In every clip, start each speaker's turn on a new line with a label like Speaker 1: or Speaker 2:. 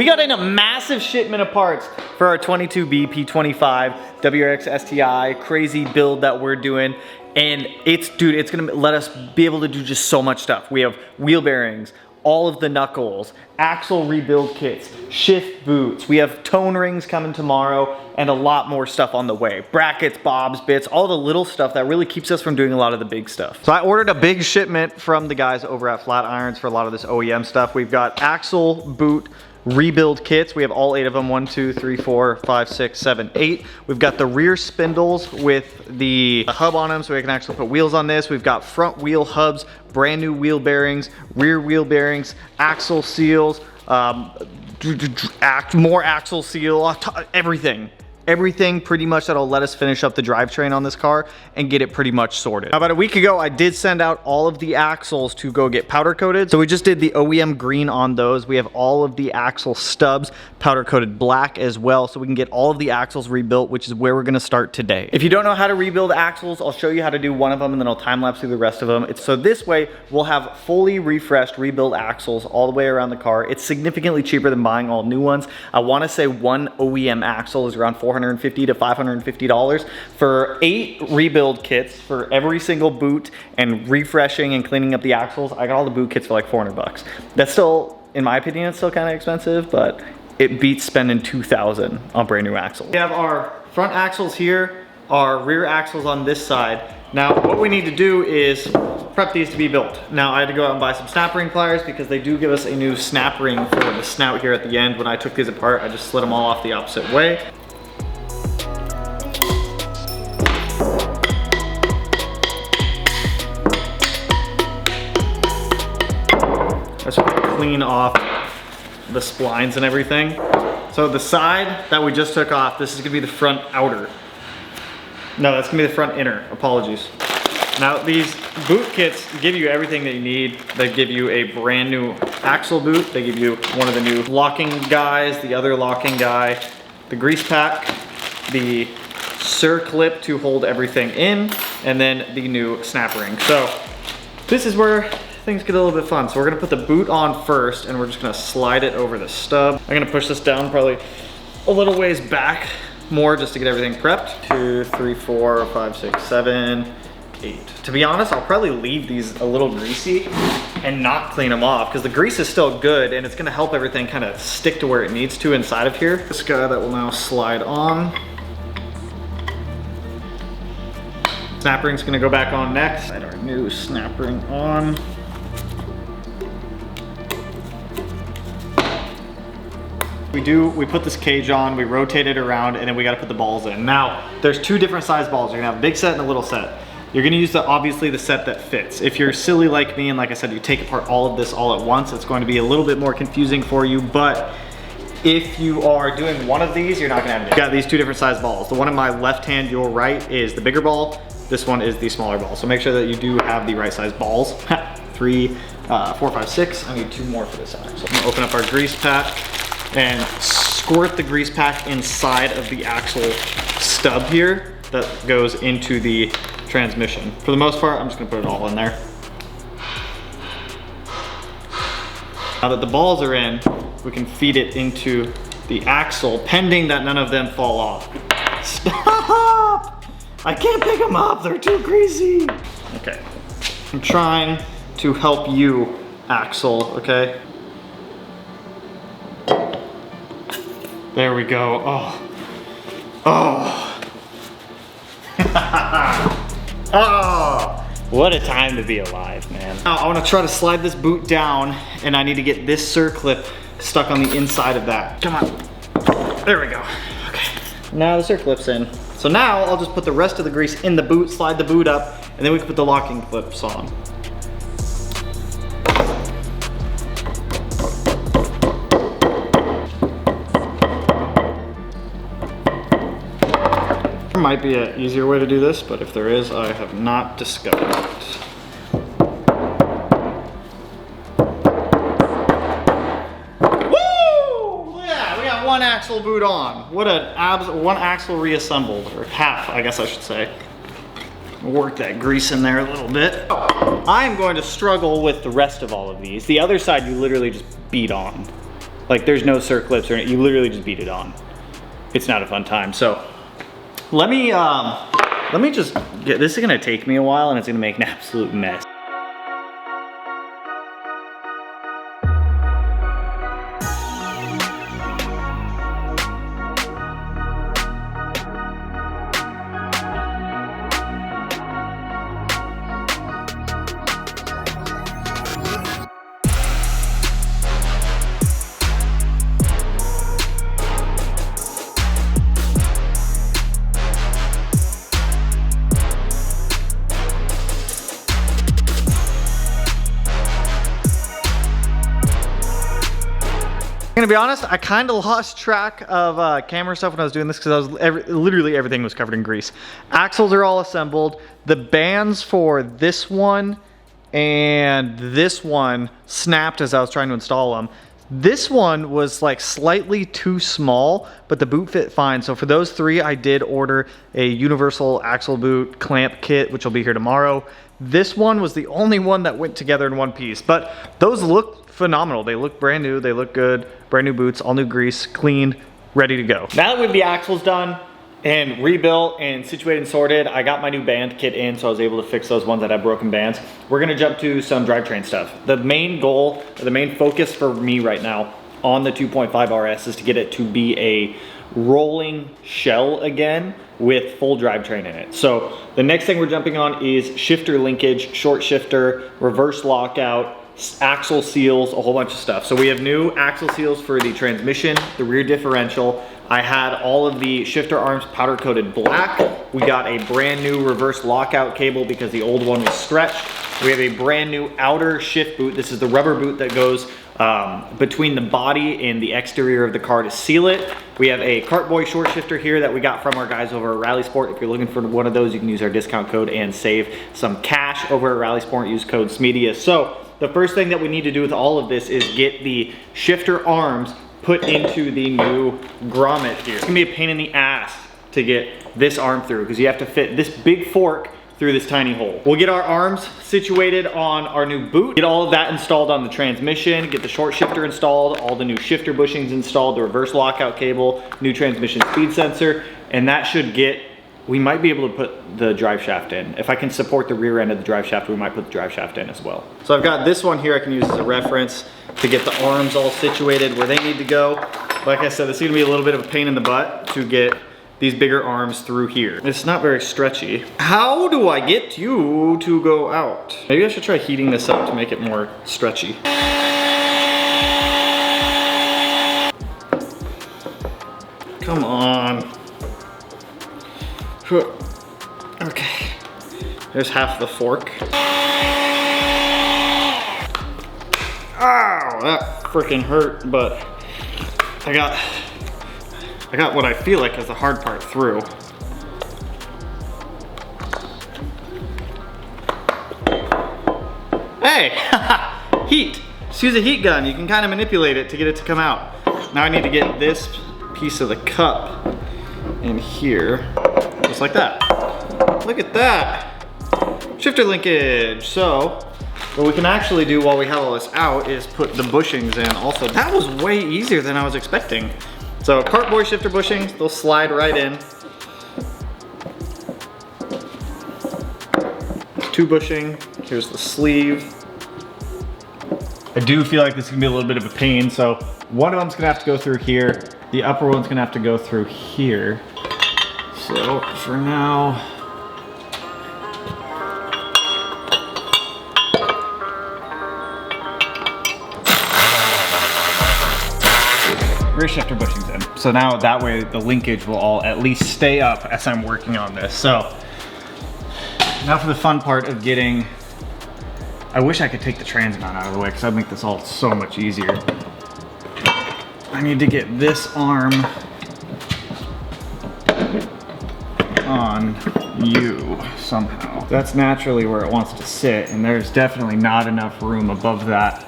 Speaker 1: got in a massive shipment of parts for our 22B P25 WRX STI crazy build that we're doing. And dude, it's gonna let us be able to do just so much stuff. We have wheel bearings, all of the knuckles, axle rebuild kits, shift boots. We have tone rings coming tomorrow and a lot more stuff on the way. Brackets, bobs, bits, all the little stuff that really keeps us from doing a lot of the big stuff. So I ordered a big shipment from the guys over at Flat Irons for a lot of this OEM stuff. We've got axle boot rebuild kits. We have all 8 of them, 1, 2, 3, 4, 5, 6, 7, 8. We've got the rear spindles with the hub on them so we can actually put wheels on this. We've got front wheel hubs, brand new wheel bearings, rear wheel bearings, axle seals, more axle seal, everything. Everything pretty much that'll let us finish up the drivetrain on this car and get it pretty much sorted. About a week ago, I did send out all of the axles to go get powder coated. So we just did the OEM green on those. We have all of the axle stubs powder coated black as well, so we can get all of the axles rebuilt, which is where we're gonna start today. If you don't know how to rebuild axles, I'll show you how to do one of them and then I'll time lapse through the rest of them. So this way, we'll have fully refreshed rebuild axles all the way around the car. It's significantly cheaper than buying all new ones. I wanna say one OEM axle is around $450 to $550 for 8 rebuild kits for every single boot and refreshing and cleaning up the axles. I got all the boot kits for like 400 bucks. That's still, in my opinion, it's still kind of expensive, but it beats spending $2,000 on brand new axles. We have our front axles here, our rear axles on this side. Now, what we need to do is prep these to be built. Now, I had to go out and buy some snap ring pliers because they do give us a new snap ring for the snout here at the end. When I took these apart, I just slid them all off the opposite way. Just clean off the splines and everything. So the side that we just took off, this is gonna be the front outer. No, that's gonna be the front inner, apologies. Now these boot kits give you everything that you need. They give you a brand new axle boot. They give you one of the new locking guys, the other locking guy, the grease pack, the circlip to hold everything in, and then the new snap ring. So this is where things get a little bit fun. So we're gonna put the boot on first and we're just gonna slide it over the stub. I'm gonna push this down probably a little ways back more just to get everything prepped. 2, 3, 4, 5, 6, 7, 8. To be honest, I'll probably leave these a little greasy and not clean them off because the grease is still good and it's gonna help everything kind of stick to where it needs to inside of here. This guy that will now slide on. Snap ring's gonna go back on next. Slide our new snap ring on. We put this cage on, we rotate it around, and then we gotta put the balls in. Now, there's 2 different size balls. You're gonna have a big set and a little set. You're gonna use obviously the set that fits. If you're silly like me, and like I said, you take apart all of this all at once, it's going to be a little bit more confusing for you, but if you are doing one of these, you're not gonna have it. You got these 2 different size balls. The one in my left hand, your right, is the bigger ball. This one is the smaller ball. So make sure that you do have the right size balls. 3, 4, 5, 6. I need 2 more for this axle. I'm gonna open up our grease pack and squirt the grease pack inside of the axle stub here that goes into the transmission. For the most part, I'm just gonna put it all in there. Now that the balls are in, we can feed it into the axle, pending that none of them fall off. Stop! I can't pick them up, they're too greasy. Okay, I'm trying to help you, axle, okay? There we go. Oh. Oh. Oh. What a time to be alive, man. Now I want to try to slide this boot down and I need to get this circlip stuck on the inside of that. Come on. There we go. Okay. Now the circlip's in. So now I'll just put the rest of the grease in the boot, slide the boot up, and then we can put the locking clips on. There might be an easier way to do this, but if there is, I have not discovered it. Woo! Yeah, we got 1 axle boot on. What an 1 axle reassembled, or half, I guess I should say. Work that grease in there a little bit. I'm going to struggle with the rest of all of these. The other side you literally just beat on. Like there's no circlips or anything. You literally just beat it on. It's not a fun time. So let me just get, this is gonna take me a while and it's gonna make an absolute mess. I'm gonna be honest, I kind of lost track of camera stuff when I was doing this because literally everything was covered in grease. Axles are all assembled. The bands for this one and this one snapped as I was trying to install them. This one was like slightly too small, but the boot fit fine. So for those three, I did order a universal axle boot clamp kit, which will be here tomorrow. This one was the only one that went together in one piece, but those look phenomenal. They look brand new, they look good. Brand new boots, all new grease, cleaned, ready to go. Now that we have the axles done and rebuilt and situated and sorted, I got my new band kit in, so I was able to fix those ones that had broken bands. We're gonna jump to some drivetrain stuff. The main goal, or the main focus for me right now on the 2.5 RS is to get it to be a rolling shell again with full drivetrain in it. So the next thing we're jumping on is shifter linkage, short shifter, reverse lockout, axle seals, a whole bunch of stuff. So we have new axle seals for the transmission, the rear differential. I had all of the shifter arms powder coated black. We got a brand new reverse lockout cable because the old one was stretched. We have a brand new outer shift boot. This is the rubber boot that goes between the body and the exterior of the car to seal it. We have a Cartboy short shifter here that we got from our guys over at Rally Sport. If you're looking for one of those, you can use our discount code and save some cash over at Rally Sport. Use code Smeedia. So the first thing that we need to do with all of this is get the shifter arms put into the new grommet here. It's gonna be a pain in the ass to get this arm through because you have to fit this big fork through this tiny hole. We'll get our arms situated on our new boot, get all of that installed on the transmission, get the short shifter installed, all the new shifter bushings installed, the reverse lockout cable, new transmission speed sensor, and that should get, we might be able to put the drive shaft in. If I can support the rear end of the drive shaft, we might put the drive shaft in as well. So I've got this one here I can use as a reference to get the arms all situated where they need to go. Like I said, this is gonna be a little bit of a pain in the butt to get these bigger arms through here. It's not very stretchy. How do I get you to go out? Maybe I should try heating this up to make it more stretchy. Come on. Okay, there's half the fork. Ow, that freaking hurt, but I got what I feel like is the hard part through. Hey, heat. Just use a heat gun. You can kind of manipulate it to get it to come out. Now I need to get this piece of the cup in here, just like that. Look at that. Shifter linkage. So what we can actually do while we have all this out is put the bushings in also. That was way easier than I was expecting. So Cartboy shifter bushings, they'll slide right in. 2 bushing, here's the sleeve. I do feel like this is gonna be a little bit of a pain, so one of them's gonna have to go through here, the upper one's gonna have to go through here. So for now, rear shifter bushings in. So now that way the linkage will all at least stay up as I'm working on this. So now for the fun part of getting, I wish I could take the trans mount out of the way because that'd make this all so much easier. I need to get this arm on you somehow. That's naturally where it wants to sit, and there's definitely not enough room above that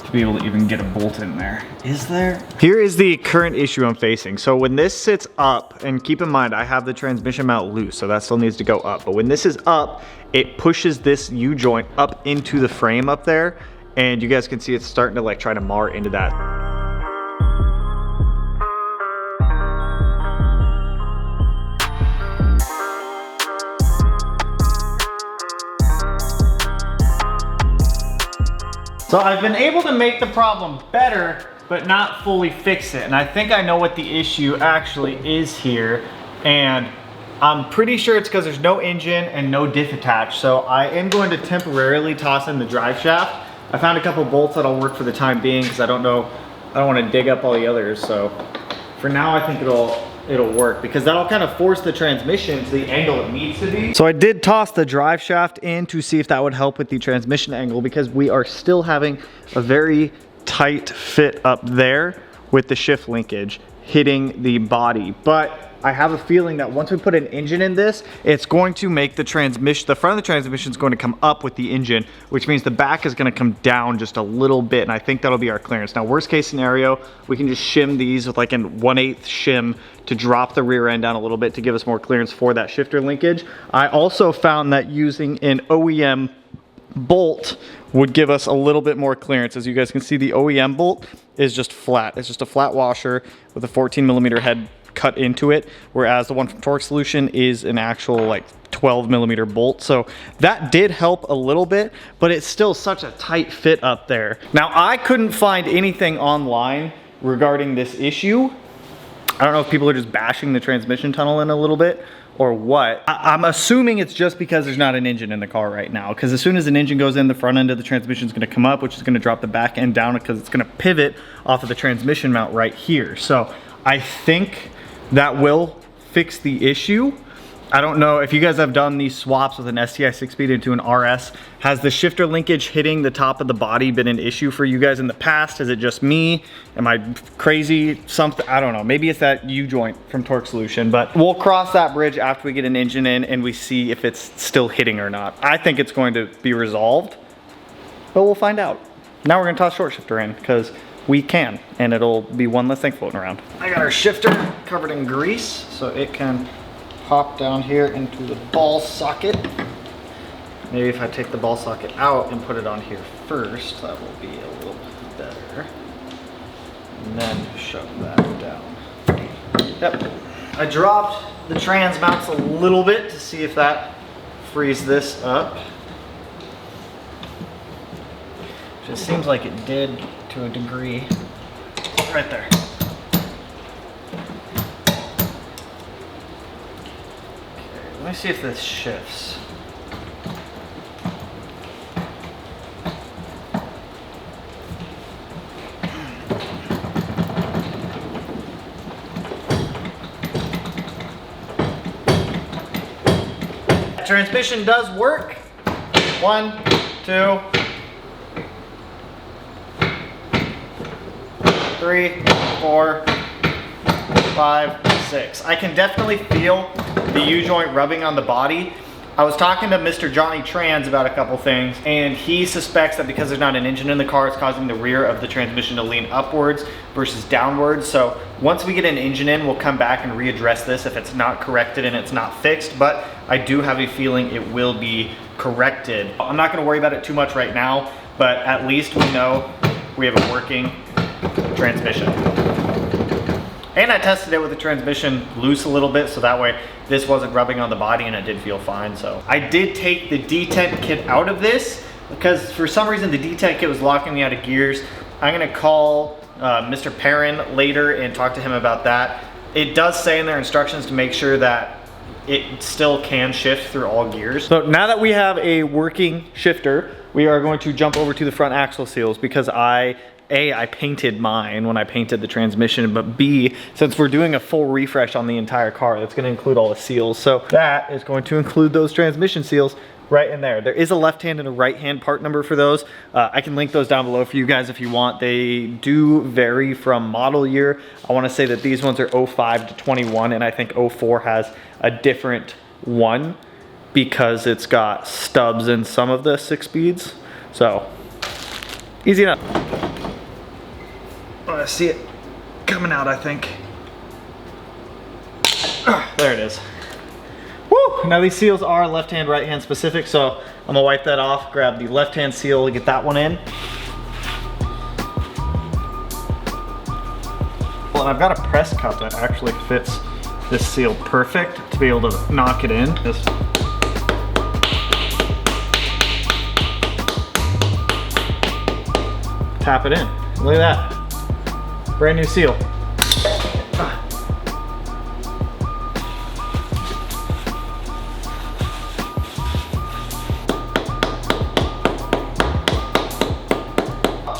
Speaker 1: to be able to even get a bolt in there. Is there? Here is the current issue I'm facing. So when this sits up, and keep in mind I have the transmission mount loose, so that still needs to go up, but when this is up, it pushes this U-joint up into the frame up there, and you guys can see it's starting to like try to mar into that. So I've been able to make the problem better, but not fully fix it. And I think I know what the issue actually is here. And I'm pretty sure it's because there's no engine and no diff attached. So I am going to temporarily toss in the drive shaft. I found a couple bolts that'll work for the time being because I don't want to dig up all the others. So for now, I think it'll work because that'll kind of force the transmission to the angle it needs to be. So I did toss the drive shaft in to see if that would help with the transmission angle because we are still having a very tight fit up there with the shift linkage hitting the body. But I have a feeling that once we put an engine in this, it's going to make the transmission, the front of the transmission is going to come up with the engine, which means the back is going to come down just a little bit. And I think that'll be our clearance. Now, worst case scenario, we can just shim these with like a 1/8 shim to drop the rear end down a little bit to give us more clearance for that shifter linkage. I also found that using an OEM bolt would give us a little bit more clearance. As you guys can see, the OEM bolt is just flat. It's just a flat washer with a 14mm head cut into it, whereas the one from Torque Solution is an actual like 12mm bolt. So that did help a little bit, but it's still such a tight fit up there. Now, I couldn't find anything online regarding this issue. I don't know if people are just bashing the transmission tunnel in a little bit or what. I'm assuming it's just because there's not an engine in the car right now, because as soon as an engine goes in, the front end of the transmission is going to come up, which is going to drop the back end down because it's going to pivot off of the transmission mount right here. So I think that will fix the issue. I don't know if you guys have done these swaps with an STI 6-speed into an RS. Has the shifter linkage hitting the top of the body been an issue for you guys in the past? Is it just me? Am I crazy? Something, I don't know. Maybe it's that U-joint from Torque Solution, but we'll cross that bridge after we get an engine in and we see if it's still hitting or not. I think it's going to be resolved, but we'll find out. Now we're gonna toss short shifter in because we can, and it'll be one less thing floating around. I got our shifter covered in grease, so it can hop down here into the ball socket. Maybe if I take the ball socket out and put it on here first, that will be a little better. And then shove that down. Yep. I dropped the trans mounts a little bit to see if that frees this up. It seems like it did to a degree. Right there. Okay, let me see if this shifts. Transmission does work. 1, 2, 3, 4, 5, 6. I can definitely feel the U-joint rubbing on the body. I was talking to Mr. Johnny Trans about a couple things, and he suspects that because there's not an engine in the car, it's causing the rear of the transmission to lean upwards versus downwards. So once we get an engine in, we'll come back and readdress this if it's not corrected and it's not fixed, but I do have a feeling it will be corrected. I'm not gonna worry about it too much right now, but at least we know we have a working transmission. And I tested it with the transmission loose a little bit, so that way this wasn't rubbing on the body and it did feel fine. So I did take the detent kit out of this because for some reason the detent kit was locking me out of gears. I'm gonna call Mr. Perrin later and talk to him about that. It does say in their instructions to make sure that it still can shift through all gears. So now that we have a working shifter, we are going to jump over to the front axle seals because I painted mine when I painted the transmission, but B, since we're doing a full refresh on the entire car, that's gonna include all the seals. So that is going to include those transmission seals right in there. There is a left hand and a right hand part number for those. I can link those down below for you guys if you want. They do vary from model year. I wanna say that these ones are 05 to 21, and I think 04 has a different one because it's got stubs in some of the 6 speeds. So, easy enough. Oh, I see it coming out, I think. There it is. Woo! Now these seals are left-hand, right-hand specific, so I'm gonna wipe that off, grab the left-hand seal, get that one in. Well, and I've got a press cup that actually fits this seal perfect to be able to knock it in. Just tap it in. Look at that. Brand new seal.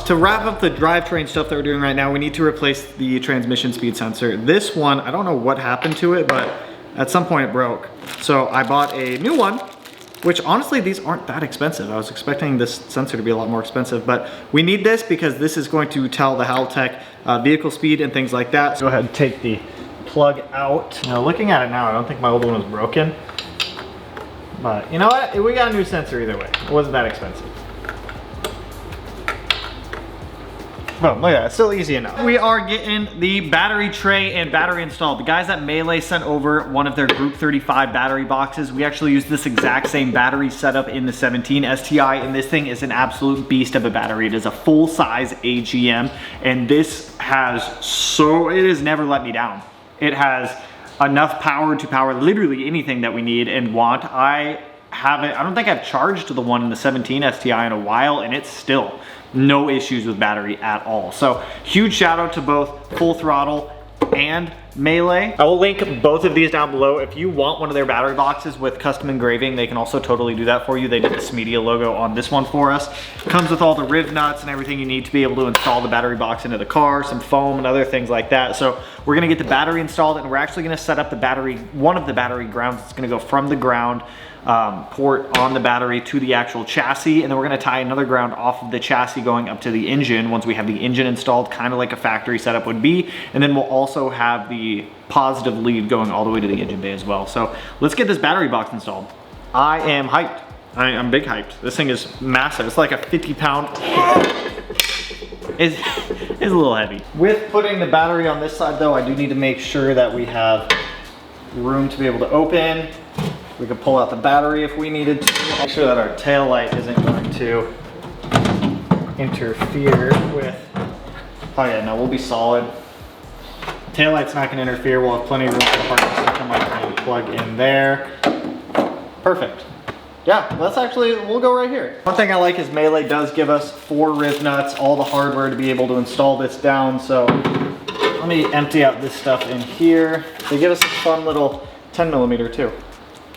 Speaker 1: To wrap up the drivetrain stuff that we're doing right now, we need to replace the transmission speed sensor. This one, I don't know what happened to it, but at some point it broke. So I bought a new one, which honestly, these aren't that expensive. I was expecting this sensor to be a lot more expensive, but we need this because this is going to tell the Haltech vehicle speed and things like that. So go ahead and take the plug out. Now looking at it now, I don't think my old one was broken, but you know what? We got a new sensor either way. It wasn't that expensive. Boom, look at that, it's still easy enough. We are getting the battery tray and battery installed. The guys at Melee sent over one of their Group 35 battery boxes. We actually use this exact same battery setup in the 17 STI, and this thing is an absolute beast of a battery. It is a full-size AGM, and this has it has never let me down. It has enough power to power literally anything that we need and want. I don't think I've charged the one in the 17 STI in a while, and it's still no issues with battery at all. So huge shout out to both Full Throttle and Melee. I will link both of these down below. If you want one of their battery boxes with custom engraving, they can also totally do that for you. They did the Smeedia logo on this one for us. It comes with all the riv nuts and everything you need to be able to install the battery box into the car, some foam and other things like that. So we're gonna get the battery installed, and we're actually gonna set up the battery, one of the battery grounds. It's gonna go from the ground port on the battery to the actual chassis, and then we're going to tie another ground off of the chassis going up to the engine once we have the engine installed, kind of like a factory setup would be. And then we'll also have the positive lead going all the way to the engine bay as well. So let's get this battery box installed. I am hyped. I'm big hyped. This thing is massive. It's like a 50-pound. It's a little heavy. With putting the battery on this side though, I do need to make sure that we have room to be able to open. We could pull out the battery if we needed to. Make sure that our tail light isn't going to interfere with, oh yeah, no, we'll be solid. Tail light's not gonna interfere. We'll have plenty of room for the parking system. I can plug in there. Perfect. Yeah, we'll go right here. One thing I like is Melee does give us 4 riv nuts, all the hardware to be able to install this down. So let me empty out this stuff in here. They give us a fun little 10mm too.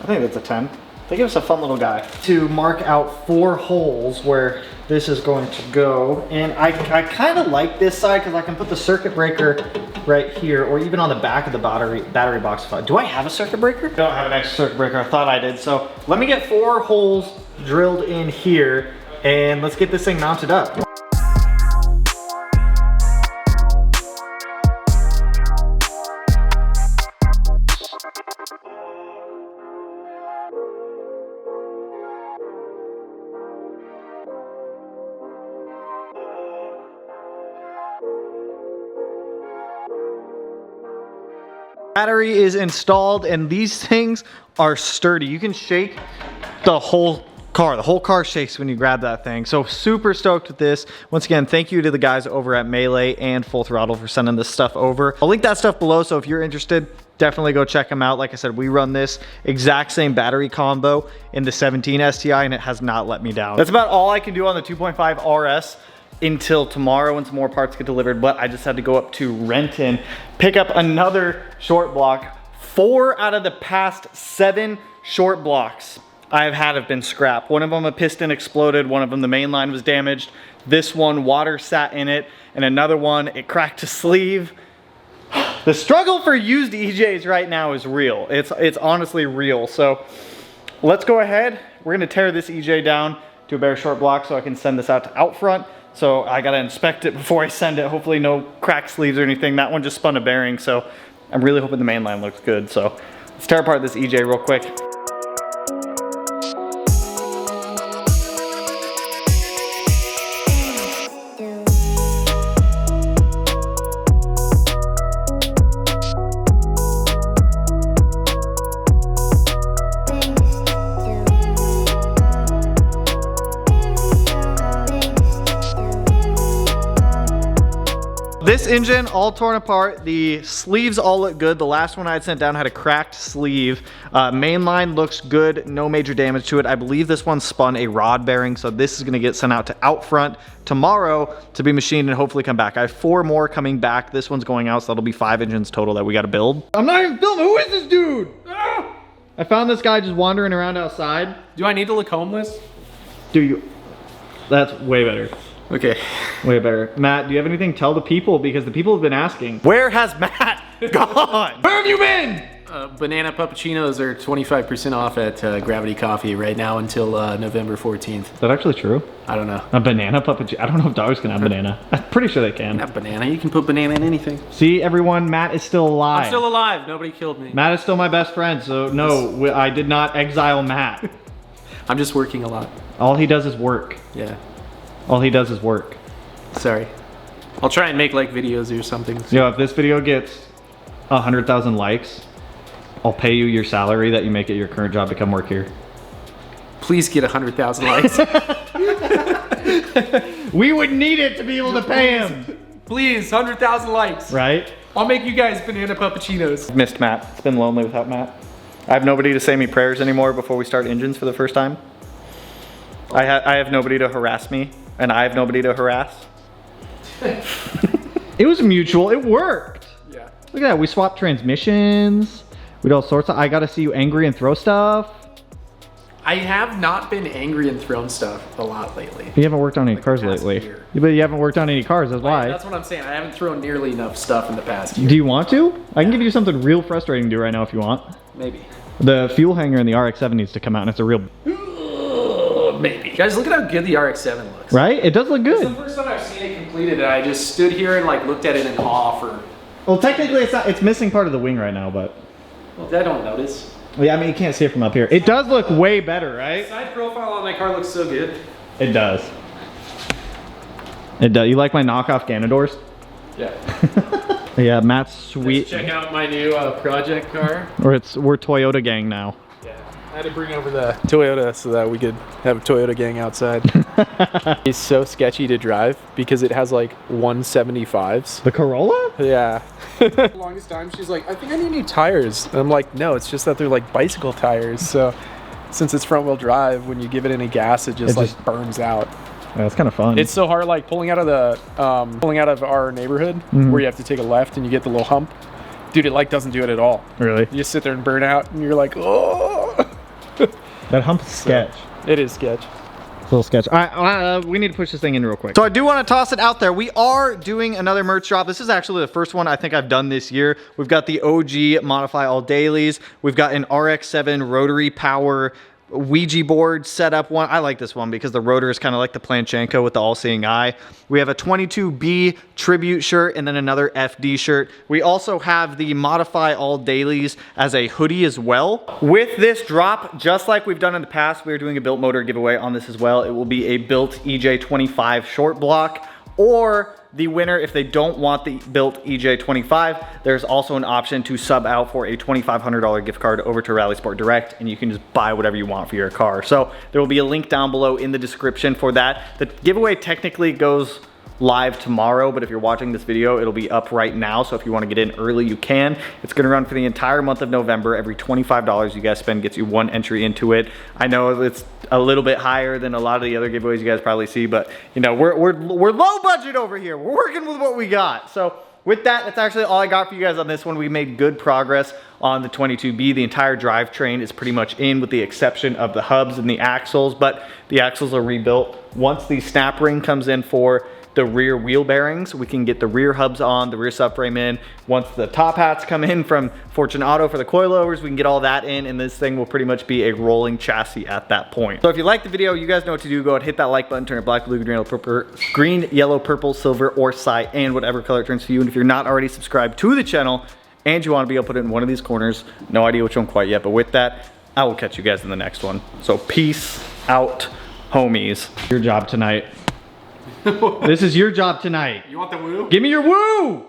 Speaker 1: I think that's a 10. They give us a fun little guy to mark out 4 holes where this is going to go. And I kind of like this side because I can put the circuit breaker right here, or even on the back of the battery box. Do I have a circuit breaker? I don't have an extra circuit breaker. I thought I did. So let me get 4 holes drilled in here, and let's get this thing mounted up. Battery is installed, and these things are sturdy. You can shake the whole car. The whole car shakes when you grab that thing. So super stoked with this. Once again, thank you to the guys over at Melee and Full Throttle for sending this stuff over. I'll link that stuff below, so if you're interested, definitely go check them out. Like I said, we run this exact same battery combo in the 17 STI, and it has not let me down. That's about all I can do on the 2.5 RS until tomorrow when some more parts get delivered, but I just had to go up to Renton, pick up another short block. 4 out of the past 7 short blocks I've had have been scrapped. One of them, a piston exploded. One of them, the main line was damaged. This one, water sat in it. And another one, it cracked a sleeve. The struggle for used EJs right now is real. It's honestly real. So let's go ahead. We're gonna tear this EJ down to a bare short block so I can send this out to Outfront. So I gotta inspect it before I send it. Hopefully no cracked sleeves or anything. That one just spun a bearing, so I'm really hoping the main line looks good. So let's tear apart this EJ real quick. This engine all torn apart. The sleeves all look good. The last one I had sent down had a cracked sleeve. Main line looks good, no major damage to it. I believe this one spun a rod bearing, so this is gonna get sent out to out front tomorrow to be machined and hopefully come back. I have 4 more coming back. This one's going out, so that'll be 5 engines total that we gotta build. I'm not even filming. Who is this dude? Ah! I found this guy just wandering around outside.
Speaker 2: Do I need to look homeless?
Speaker 1: Do you? That's way better.
Speaker 2: Okay.
Speaker 1: Way better. Matt, do you have anything to tell the people? Because the people have been asking. Where has Matt gone? Where have you been?
Speaker 2: Banana puppuccinos are 25% off at Gravity Coffee right now until November 14th.
Speaker 1: Is that actually true?
Speaker 2: I don't know.
Speaker 1: A banana puppuccino? I don't know if dogs can have banana. I'm pretty sure they can.
Speaker 2: Not banana. You can put banana in anything.
Speaker 1: See, everyone, Matt is still alive.
Speaker 2: I'm still alive. Nobody killed me.
Speaker 1: Matt is still my best friend, so no, I did not exile Matt.
Speaker 2: I'm just working a lot.
Speaker 1: All he does is work.
Speaker 2: Yeah.
Speaker 1: All he does is work.
Speaker 2: Sorry. I'll try and make like videos or something.
Speaker 1: Yo, if this video gets 100,000 likes, I'll pay you your salary that you make at your current job to come work here.
Speaker 2: Please get 100,000 likes.
Speaker 1: We would need it to be able to pay him.
Speaker 2: Please, 100,000 likes.
Speaker 1: Right?
Speaker 2: I'll make you guys banana puppuccinos.
Speaker 1: Missed Matt. It's been lonely without Matt. I have nobody to say me prayers anymore before we start engines for the first time. I have nobody to harass me, and I have nobody to harass. It was mutual. It worked.
Speaker 2: Yeah.
Speaker 1: Look at that. We swapped transmissions. We did all sorts of. I got to see you angry and throw stuff.
Speaker 2: I have not been angry and thrown stuff a lot lately.
Speaker 1: You haven't worked on any cars lately.
Speaker 2: Year.
Speaker 1: But you haven't worked on any cars. That's why.
Speaker 2: That's what I'm saying. I haven't thrown nearly enough stuff in the past year.
Speaker 1: Do you want to? I can give you something real frustrating to do right now if you want.
Speaker 2: Maybe.
Speaker 1: The fuel hanger in the RX-7 needs to come out, and it's a real.
Speaker 2: Maybe. Guys, look at how good the RX-7 looks.
Speaker 1: Right? It does look good.
Speaker 2: It's the first time I've seen it completed, and I just stood here and like looked at it in awe for.
Speaker 1: Well, technically, it's not. It's missing part of the wing right now, but.
Speaker 2: Well, I don't notice.
Speaker 1: Yeah, I mean, you can't see it from up here. It does look way better, right?
Speaker 2: The side profile on my car looks so good.
Speaker 1: It does. It does. You like my knockoff Ganadors?
Speaker 2: Yeah.
Speaker 1: Yeah, Matt's sweet.
Speaker 2: Let's check out my new project car.
Speaker 1: We're Toyota gang now.
Speaker 2: Yeah. I had to bring over the Toyota so that we could have a Toyota gang outside. It's so sketchy to drive because it has like 175s.
Speaker 1: The Corolla?
Speaker 2: Yeah. The longest time she's like, I think I need new tires. And I'm like, no, it's just that they're like bicycle tires. So since it's front wheel drive, when you give it any gas, it just burns out.
Speaker 1: Yeah, it's kind of fun.
Speaker 2: It's so hard, like pulling out of our neighborhood where you have to take a left and you get the little hump. Dude, it like doesn't do it at all.
Speaker 1: Really?
Speaker 2: You just sit there and burn out and you're like, oh.
Speaker 1: That hump is sketch.
Speaker 2: It is sketch.
Speaker 1: It's a little sketch. All right, we need to push this thing in real quick. So I do want to toss it out there. We are doing another merch drop. This is actually the first one I think I've done this year. We've got the OG Modify All Dailies. We've got an RX-7 rotary power Ouija board setup one. I like this one because the rotor is kind of like the Planchenko with the all-seeing eye. We have a 22B tribute shirt and then another FD shirt. We also have the Modify All Dailies as a hoodie as well. With this drop, just like we've done in the past, we're doing a built motor giveaway on this as well. It will be a built EJ25 short block, or the winner, if they don't want the built EJ25, there's also an option to sub out for a $2,500 gift card over to Rally Sport Direct, and you can just buy whatever you want for your car. So there will be a link down below in the description for that. The giveaway technically goes live tomorrow, but if you're watching this video, it'll be up right now. So if you want to get in early, you can. It's going to run for the entire month of November. Every $25 you guys spend gets you one entry into it. I know it's a little bit higher than a lot of the other giveaways you guys probably see, but you know, we're low budget over here. We're working with what we got. So with that, that's actually all I got for you guys on this one. We made good progress on the 22B. The entire drivetrain is pretty much in with the exception of the hubs and the axles, but the axles are rebuilt. Once the snap ring comes in for the rear wheel bearings, we can get the rear hubs on, the rear subframe in. Once the top hats come in from Fortune Auto for the coilovers, we can get all that in, and this thing will pretty much be a rolling chassis at that point. So if you like the video, you guys know what to do. Go ahead, hit that like button, turn it black, blue, green, yellow, purple, silver, or cyan, whatever color it turns for you. And if you're not already subscribed to the channel and you want to be able to put it in one of these corners, no idea which one quite yet, but with that, I will catch you guys in the next one. So peace out, homies. Your job tonight. This is your job tonight.
Speaker 2: You want the woo?
Speaker 1: Give me your woo!